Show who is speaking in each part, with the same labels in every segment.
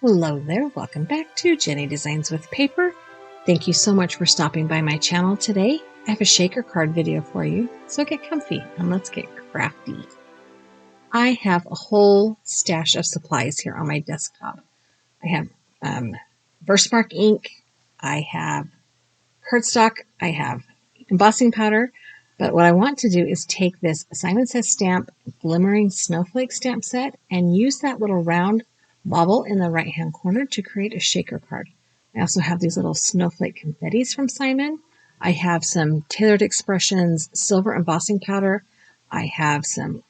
Speaker 1: Hello there, welcome back to Jennie Designs with Paper. Thank you so much for stopping by my channel today. I have a shaker card video for you, so get comfy and let's get crafty. I have a whole stash of supplies here on my desktop. I have Versamark ink, I have cardstock, I have embossing powder, but what I want to do is take this Simon Says Stamp Glimmering Snowflake stamp set and use that little round bobble in the right hand corner to create a shaker card. I also have these little snowflake confettis from Simon. I have some Tailored Expressions silver embossing powder. I have some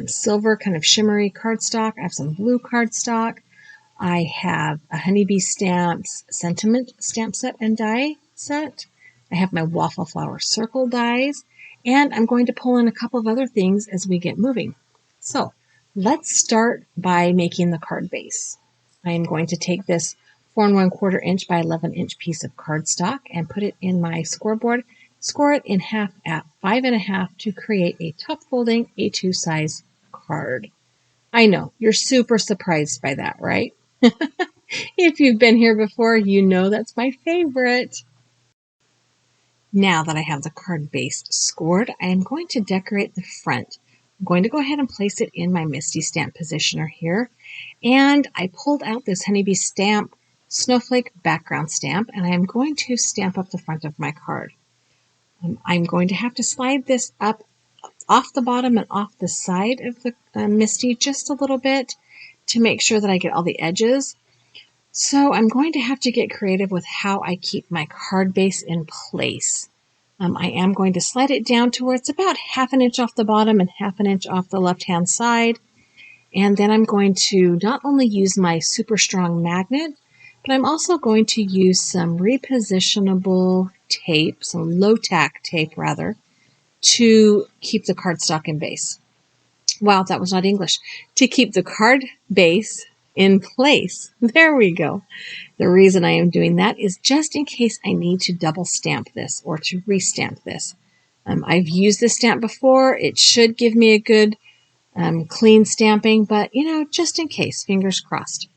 Speaker 1: silver kind of shimmery cardstock. I have some blue cardstock. I have a Honeybee Stamps Sentiment stamp set and die set. I have my Waffle Flower circle dies. And I'm going to pull in a couple of other things as we get moving. So let's start by making the card base. I am going to take this 4 1/4 inch by 11 inch piece of cardstock and put it in my scoreboard, score it in half at 5 1/2 to create a top folding A2 size card. I know, you're super surprised by that, right? If you've been here before, you know that's my favorite. Now that I have the card base scored, I am going to decorate the front. I'm going to go ahead and place it in my Misty Stamp positioner here. And I pulled out this Honeybee Stamp Snowflake background stamp, and I am going to stamp up the front of my card. I'm going to have to slide this up off the bottom and off the side of the Misty just a little bit to make sure that I get all the edges. So I'm going to have to get creative with how I keep my card base in place. I am going to slide it down to where it's about 1/2 inch off the bottom and 1/2 inch off the left-hand side. And then I'm going to not only use my super strong magnet, but I'm also going to use some repositionable tape, some low-tack tape rather, to keep the cardstock in base. Wow, that was not English. To keep the card base in place. There we go. The reason I am doing that is just in case I need to double stamp this or to restamp this. I've used this stamp before. It should give me a good clean stamping, but just in case, fingers crossed.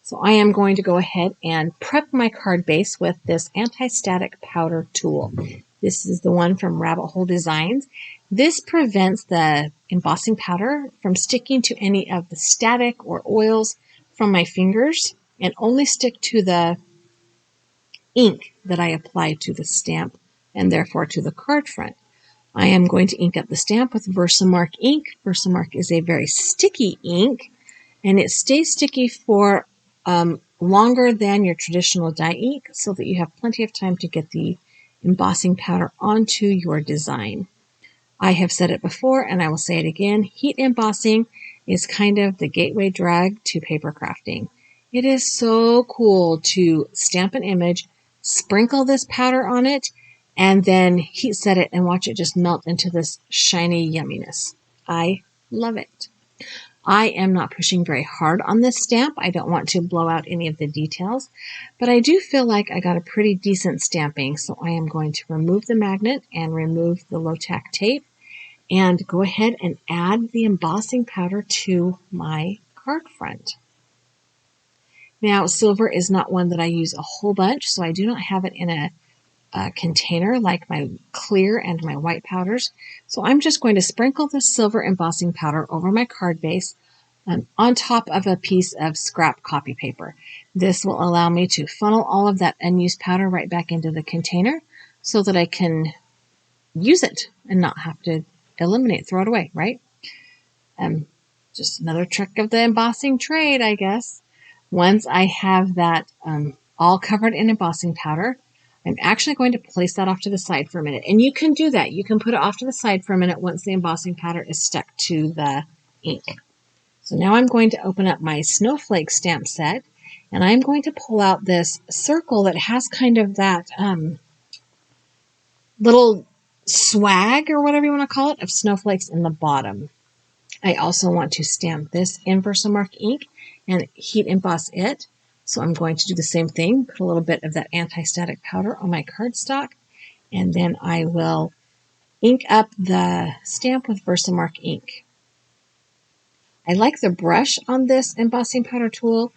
Speaker 1: So I am going to go ahead and prep my card base with this anti-static powder tool. This is the one from Rabbit Hole Designs. This prevents the embossing powder from sticking to any of the static or oils from my fingers and only stick to the ink that I apply to the stamp and therefore to the card front. I am going to ink up the stamp with Versamark ink. Versamark is a very sticky ink, and it stays sticky for longer than your traditional dye ink so that you have plenty of time to get the embossing powder onto your design. I have said it before and I will say it again, heat embossing is kind of the gateway drug to paper crafting. It is so cool to stamp an image, sprinkle this powder on it, and then heat set it and watch it just melt into this shiny yumminess. I love it. I am not pushing very hard on this stamp. I don't want to blow out any of the details, but I do feel like I got a pretty decent stamping, so I am going to remove the magnet and remove the low-tack tape and go ahead and add the embossing powder to my card front. Now, silver is not one that I use a whole bunch, so I do not have it in a container like my clear and my white powders. So I'm just going to sprinkle the silver embossing powder over my card base on top of a piece of scrap copy paper. This will allow me to funnel all of that unused powder right back into the container so that I can use it and not have to eliminate, throw it away, right? Just another trick of the embossing trade, I guess. Once I have that all covered in embossing powder, I'm actually going to place that off to the side for a minute. And you can do that. You can put it off to the side for a minute once the embossing powder is stuck to the ink. So now I'm going to open up my Snowflake stamp set, and I'm going to pull out this circle that has kind of that little swag, or whatever you want to call it, of snowflakes in the bottom. I also want to stamp this in Versamark ink and heat emboss it. So I'm going to do the same thing, put a little bit of that anti-static powder on my cardstock, and then I will ink up the stamp with Versamark ink. I like the brush on this embossing powder tool.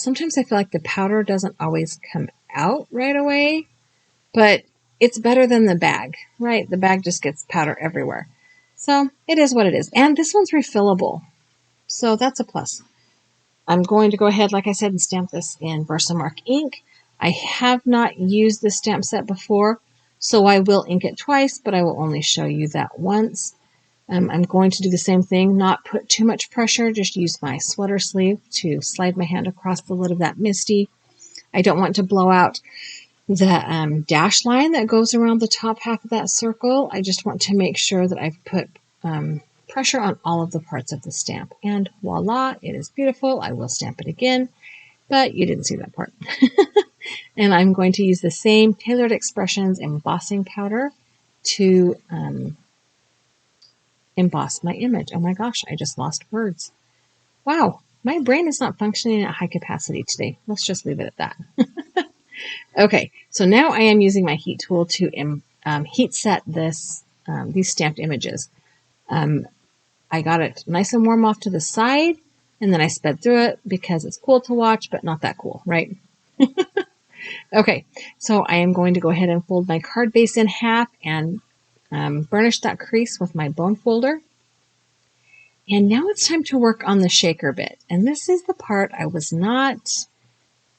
Speaker 1: sometimes I feel like the powder doesn't always come out right away, but it's better than the bag, right? The bag just gets powder everywhere. So it is what it is. And this one's refillable, so that's a plus. I'm going to go ahead, like I said, and stamp this in Versamark ink. I have not used this stamp set before, so I will ink it twice, but I will only show you that once. I'm going to do the same thing, not put too much pressure, just use my sweater sleeve to slide my hand across the lid of that Misty. I don't want to blow out the dash line that goes around the top half of that circle. I just want to make sure that I've put pressure on all of the parts of the stamp. And voila, it is beautiful. I will stamp it again, but you didn't see that part. And I'm going to use the same Tailored Expressions embossing powder to emboss my image. Oh my gosh, I just lost words. Wow, my brain is not functioning at high capacity today. Let's just leave it at that. Okay, so now I am using my heat tool to heat set these stamped images. I got it nice and warm off to the side, and then I sped through it because it's cool to watch, but not that cool, right? Okay, so I am going to go ahead and fold my card base in half and burnish that crease with my bone folder. And now it's time to work on the shaker bit. And this is the part I was not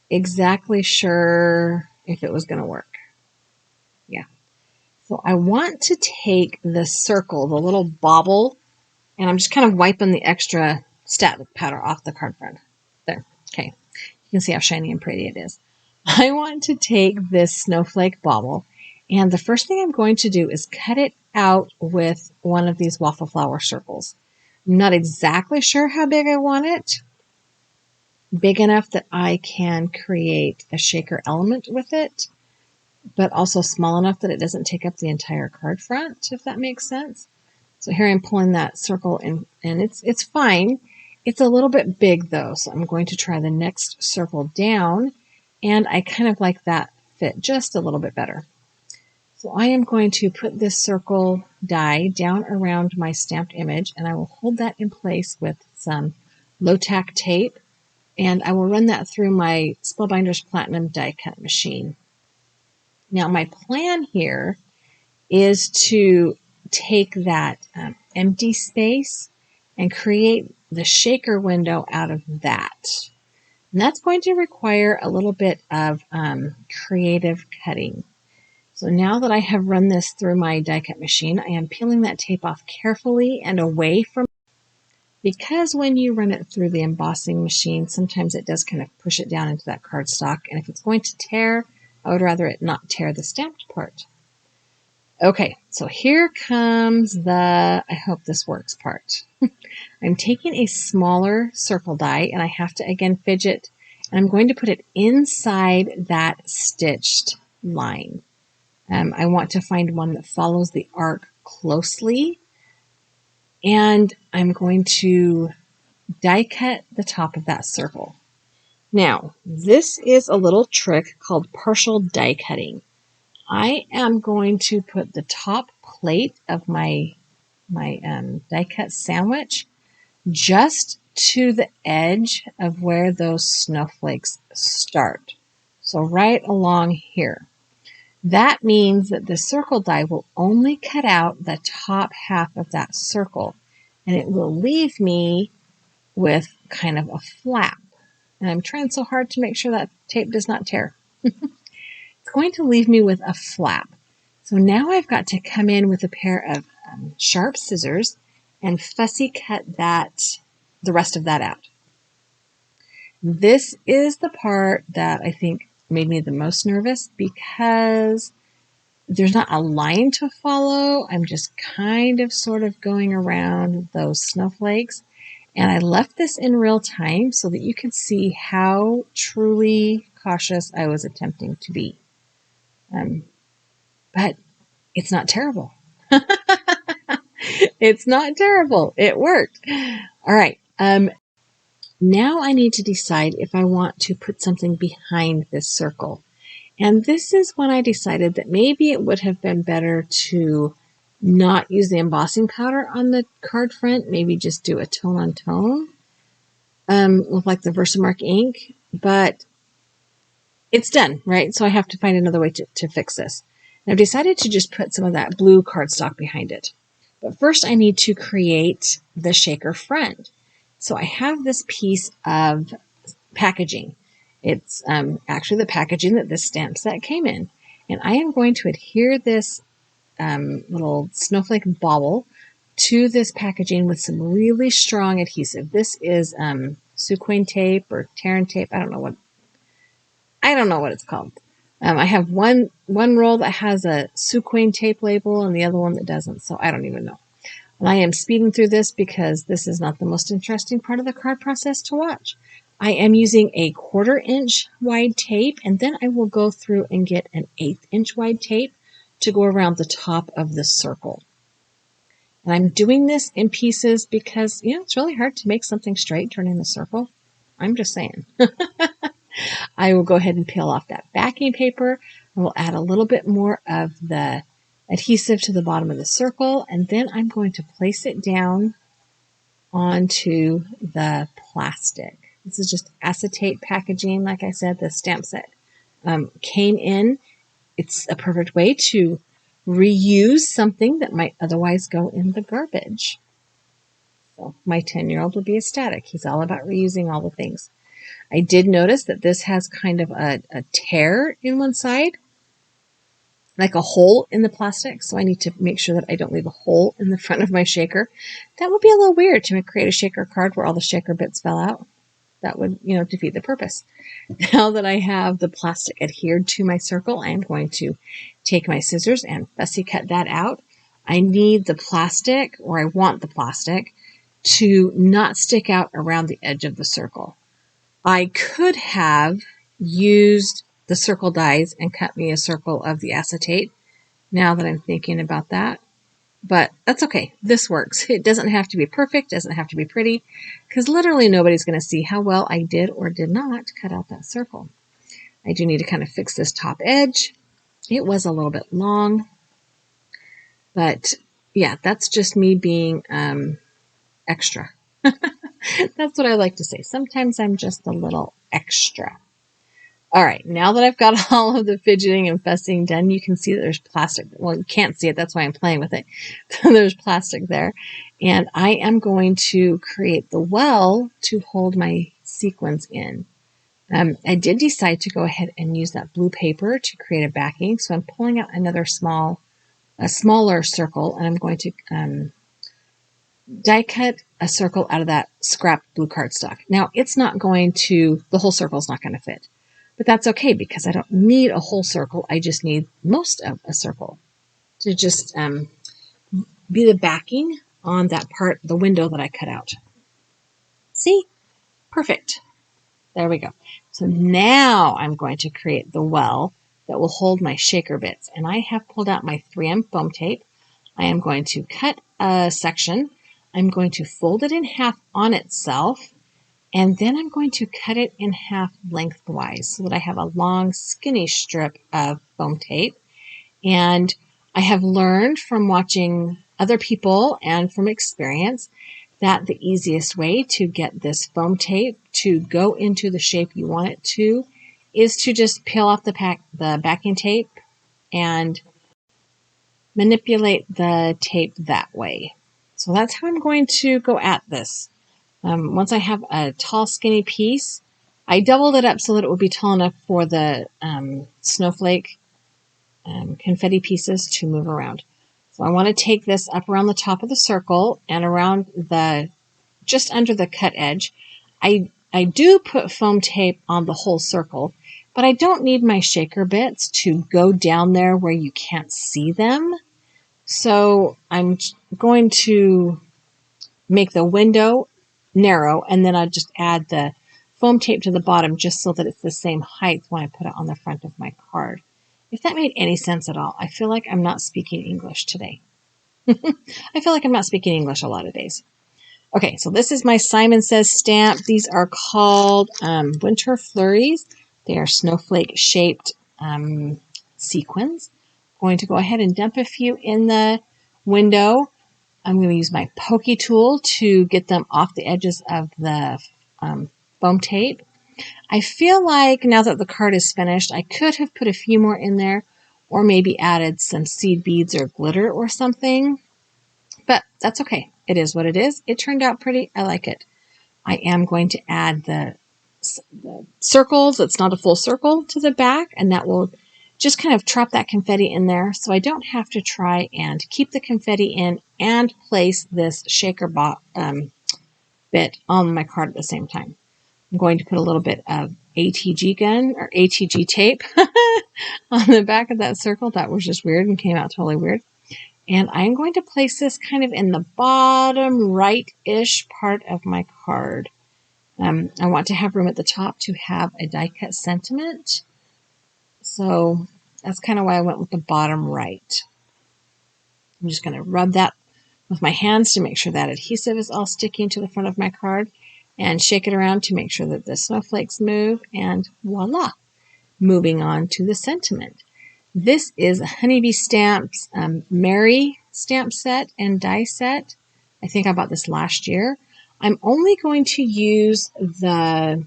Speaker 1: exactly sure if it was going to work. Yeah. So I want to take the circle, the little bobble, and I'm just kind of wiping the extra static powder off the card front. There. Okay. You can see how shiny and pretty it is. I want to take this snowflake bauble, and the first thing I'm going to do is cut it out with one of these waffle flower circles. I'm not exactly sure how big I want it. Big enough that I can create a shaker element with it, but also small enough that it doesn't take up the entire card front, if that makes sense. So here I'm pulling that circle in, and it's fine. It's a little bit big though, so I'm going to try the next circle down, and I kind of like that fit just a little bit better. So I am going to put this circle die down around my stamped image, and I will hold that in place with some low-tack tape, and I will run that through my Spellbinders Platinum die cut machine. Now my plan here is to take that empty space and create the shaker window out of that. And that's going to require a little bit of creative cutting. So now that I have run this through my die cut machine, I am peeling that tape off carefully and away from, because when you run it through the embossing machine, sometimes it does kind of push it down into that cardstock. And if it's going to tear, I would rather it not tear the stamped part. Okay, so here comes the I hope this works part. I'm taking a smaller circle die, and I have to again fidget, and I'm going to put it inside that stitched line. I want to find one that follows the arc closely, and I'm going to die cut the top of that circle. Now, this is a little trick called partial die cutting. I am going to put the top plate of my die cut sandwich just to the edge of where those snowflakes start. So right along here. That means that the circle die will only cut out the top half of that circle, and it will leave me with kind of a flap. And I'm trying so hard to make sure that tape does not tear. It's going to leave me with a flap. So now I've got to come in with a pair of sharp scissors and fussy cut the rest of that out. This is the part that I think made me the most nervous because there's not a line to follow. I'm just kind of sort of going around those snowflakes. And I left this in real time so that you could see how truly cautious I was attempting to be. But it's not terrible. It's not terrible. It worked. All right. Now I need to decide if I want to put something behind this circle. And this is when I decided that maybe it would have been better to not use the embossing powder on the card front, maybe just do a tone on tone with like the Versamark ink. but it's done, right? So I have to find another way to fix this. And I've decided to just put some of that blue cardstock behind it. But first I need to create the shaker front. So I have this piece of packaging. It's actually the packaging that this stamp set came in. And I am going to adhere this little snowflake bauble to this packaging with some really strong adhesive. This is sequin tape or Terran tape. I don't know what it's called. I have one roll that has a sequin tape label and the other one that doesn't, so I don't even know. And I am speeding through this because this is not the most interesting part of the card process to watch. I am using a 1/4 inch wide tape, and then I will go through and get an 1/8 inch wide tape to go around the top of the circle. And I'm doing this in pieces because, it's really hard to make something straight turning the circle. I'm just saying. I will go ahead and peel off that backing paper. I will add a little bit more of the adhesive to the bottom of the circle, and then I'm going to place it down onto the plastic. This is just acetate packaging. Like I said, the stamp set came in. It's a perfect way to reuse something that might otherwise go in the garbage. So my 10-year-old will be ecstatic. He's all about reusing all the things. I did notice that this has kind of a tear in one side, like a hole in the plastic. So I need to make sure that I don't leave a hole in the front of my shaker. That would be a little weird to create a shaker card where all the shaker bits fell out. That would, defeat the purpose. Now that I have the plastic adhered to my circle, I'm going to take my scissors and fussy cut that out. I need the plastic, or I want the plastic, to not stick out around the edge of the circle. I could have used the circle dies and cut me a circle of the acetate, now that I'm thinking about that. But that's okay. This works. It doesn't have to be perfect, doesn't have to be pretty, because literally nobody's going to see how well I did or did not cut out that circle. I do need to kind of fix this top edge. It was a little bit long, but yeah, that's just me being extra. That's what I like to say. Sometimes I'm just a little extra. All right, now that I've got all of the fidgeting and fussing done, you can see that there's plastic. Well, you can't see it. That's why I'm playing with it. There's plastic there. And I am going to create the well to hold my sequins in. I did decide to go ahead and use that blue paper to create a backing. So I'm pulling out a smaller circle, and I'm going to die cut a circle out of that scrap blue cardstock. Now, the whole circle is not going to fit. But that's okay because I don't need a whole circle. I just need most of a circle to just be the backing on that part, the window that I cut out. See? Perfect. There we go. So now I'm going to create the well that will hold my shaker bits. And I have pulled out my 3M foam tape. I am going to cut a section. I'm going to fold it in half on itself. And then I'm going to cut it in half lengthwise so that I have a long, skinny strip of foam tape. And I have learned from watching other people and from experience that the easiest way to get this foam tape to go into the shape you want it to is to just peel off the backing tape and manipulate the tape that way. So that's how I'm going to go at this. Once I have a tall, skinny piece, I doubled it up so that it would be tall enough for the snowflake confetti pieces to move around. So I want to take this up around the top of the circle and around just under the cut edge. I do put foam tape on the whole circle, but I don't need my shaker bits to go down there where you can't see them. So I'm going to make the window narrow, and then I'll just add the foam tape to the bottom just so that it's the same height when I put it on the front of my card. If that made any sense at all, I feel like I'm not speaking English today. I feel like I'm not speaking English a lot of days. Okay, so this is my Simon Says stamp. These are called Winter Flurries. They are snowflake-shaped sequins. I'm going to go ahead and dump a few in the window. I'm going to use my pokey tool to get them off the edges of the foam tape. I feel like now that the card is finished, I could have put a few more in there or maybe added some seed beads or glitter or something. But that's okay. It is what it is. It turned out pretty. I like it. I am going to add the circles. It's not a full circle to the back, and that will just kind of trap that confetti in there so I don't have to try and keep the confetti in and place this shaker bit on my card at the same time. I'm going to put a little bit of ATG gun or ATG tape on the back of that circle. That was just weird and came out totally weird. And I'm going to place this kind of in the bottom right-ish part of my card. I want to have room at the top to have a die cut sentiment. So that's kind of why I went with the bottom right. I'm just going to rub that with my hands to make sure that adhesive is all sticking to the front of my card and shake it around to make sure that the snowflakes move, and voila, moving on to the sentiment. This is Honeybee Stamps Merry stamp set and die set. I think I bought this last year. I'm only going to use the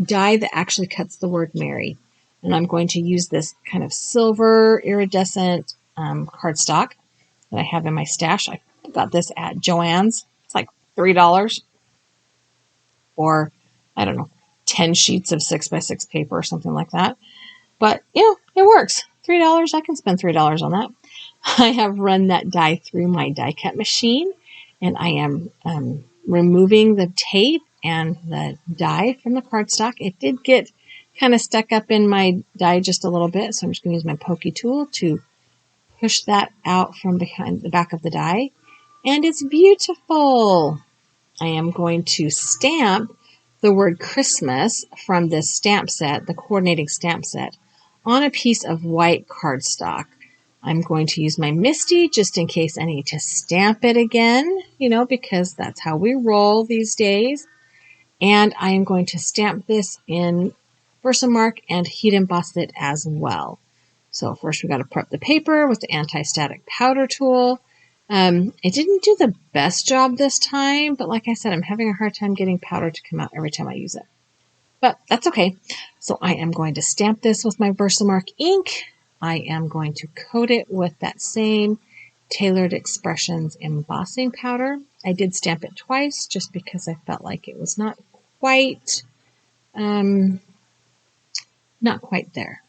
Speaker 1: die that actually cuts the word Merry. And I'm going to use this kind of silver iridescent cardstock that I have in my stash. I got this at Joann's. It's like $3 or, I don't know, 10 sheets of 6x6 paper or something like that. But, it works. $3, I can spend $3 on that. I have run that die through my die cut machine, and I am removing the tape and the die from the cardstock. It did get kind of stuck up in my die just a little bit, so I'm just going to use my pokey tool to push that out from behind the back of the die, and it's beautiful. I am going to stamp the word Christmas from this stamp set, the coordinating stamp set, on a piece of white cardstock. I'm going to use my Misty just in case I need to stamp it again, because that's how we roll these days. And I am going to stamp this in Versamark and heat emboss it as well. So first we got to prep the paper with the anti-static powder tool. It didn't do the best job this time, but like I said, I'm having a hard time getting powder to come out every time I use it. But that's okay. So I am going to stamp this with my Versamark ink. I am going to coat it with that same Tailored Expressions embossing powder. I did stamp it twice just because I felt like it was not quite there.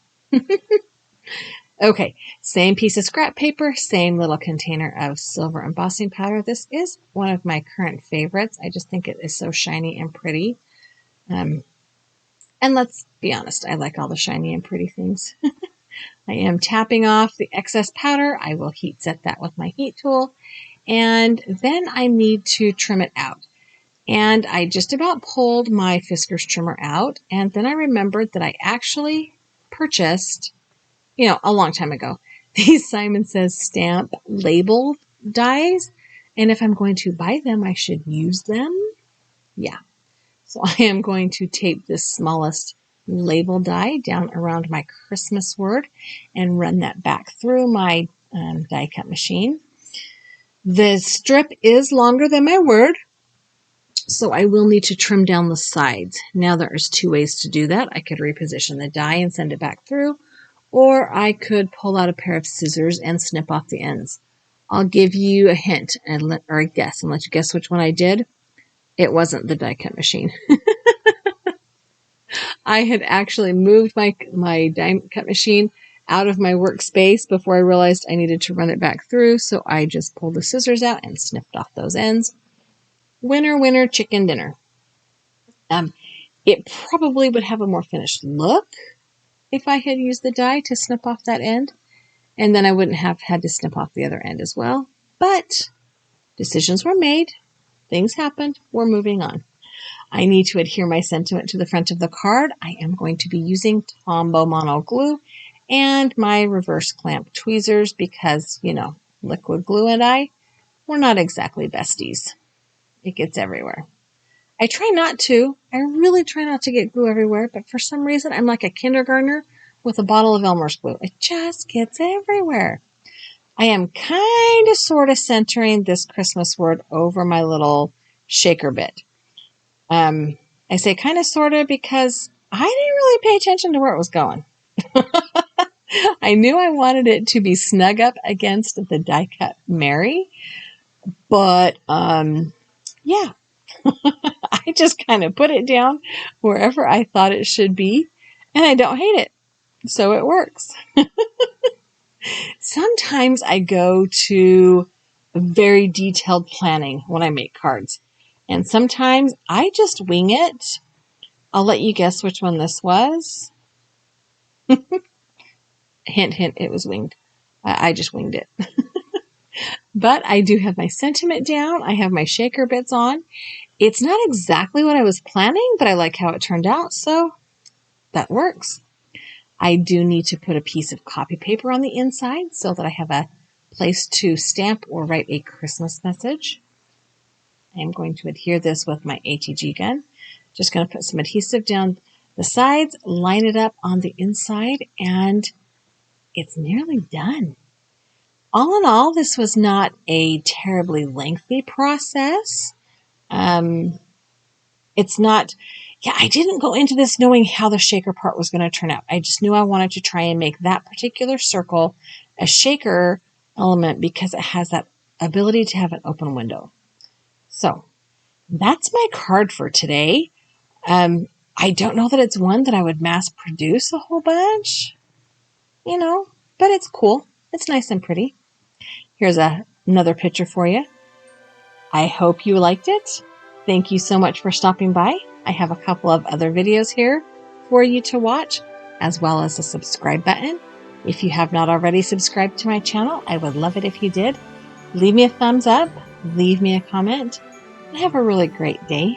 Speaker 1: Okay, same piece of scrap paper, same little container of silver embossing powder. This is one of my current favorites. I just think it is so shiny and pretty. And let's be honest, I like all the shiny and pretty things. I am tapping off the excess powder. I will heat set that with my heat tool. And then I need to trim it out. And I just about pulled my Fiskars trimmer out. And then I remembered that I actually purchased, a long time ago, these Simon Says stamp label dies. And if I'm going to buy them, I should use them. Yeah. So I am going to tape this smallest label die down around my Christmas word and run that back through my die cut machine. The strip is longer than my word, so I will need to trim down the sides. Now there's two ways to do that. I could reposition the die and send it back through, or I could pull out a pair of scissors and snip off the ends. I'll give you a hint or a guess and let you guess which one I did. It wasn't the die cut machine. I had actually moved my die cut machine out of my workspace before I realized I needed to run it back through, so I just pulled the scissors out and snipped off those ends. Winner, winner, chicken dinner. It probably would have a more finished look if I had used the die to snip off that end, and then I wouldn't have had to snip off the other end as well. But decisions were made. Things happened. We're moving on. I need to adhere my sentiment to the front of the card. I am going to be using Tombow Mono Glue and my reverse clamp tweezers because, liquid glue and we're not exactly besties. It gets everywhere. I really try not to get glue everywhere, but for some reason I'm like a kindergartner with a bottle of Elmer's glue. It just gets everywhere. I am kind of sort of centering this Christmas word over my little shaker bit. I say kind of sort of because I didn't really pay attention to where it was going. I knew I wanted it to be snug up against the die cut Mary, but yeah, I just kind of put it down wherever I thought it should be, and I don't hate it, so it works. Sometimes I go to very detailed planning when I make cards, and sometimes I just wing it. I'll let you guess which one this was. Hint, hint, it was winged. I just winged it. But I do have my sentiment down. I have my shaker bits on. It's not exactly what I was planning, but I like how it turned out, so that works. I do need to put a piece of copy paper on the inside so that I have a place to stamp or write a Christmas message. I'm going to adhere this with my ATG gun. Just going to put some adhesive down the sides, line it up on the inside, and it's nearly done. All in all, this was not a terribly lengthy process. It's not, I didn't go into this knowing how the shaker part was going to turn out. I just knew I wanted to try and make that particular circle a shaker element because it has that ability to have an open window. So that's my card for today. I don't know that it's one that I would mass produce a whole bunch, but it's cool. It's nice and pretty. Here's another picture for you. I hope you liked it. Thank you so much for stopping by. I have a couple of other videos here for you to watch, as well as a subscribe button. If you have not already subscribed to my channel, I would love it if you did. Leave me a thumbs up, leave me a comment, and have a really great day.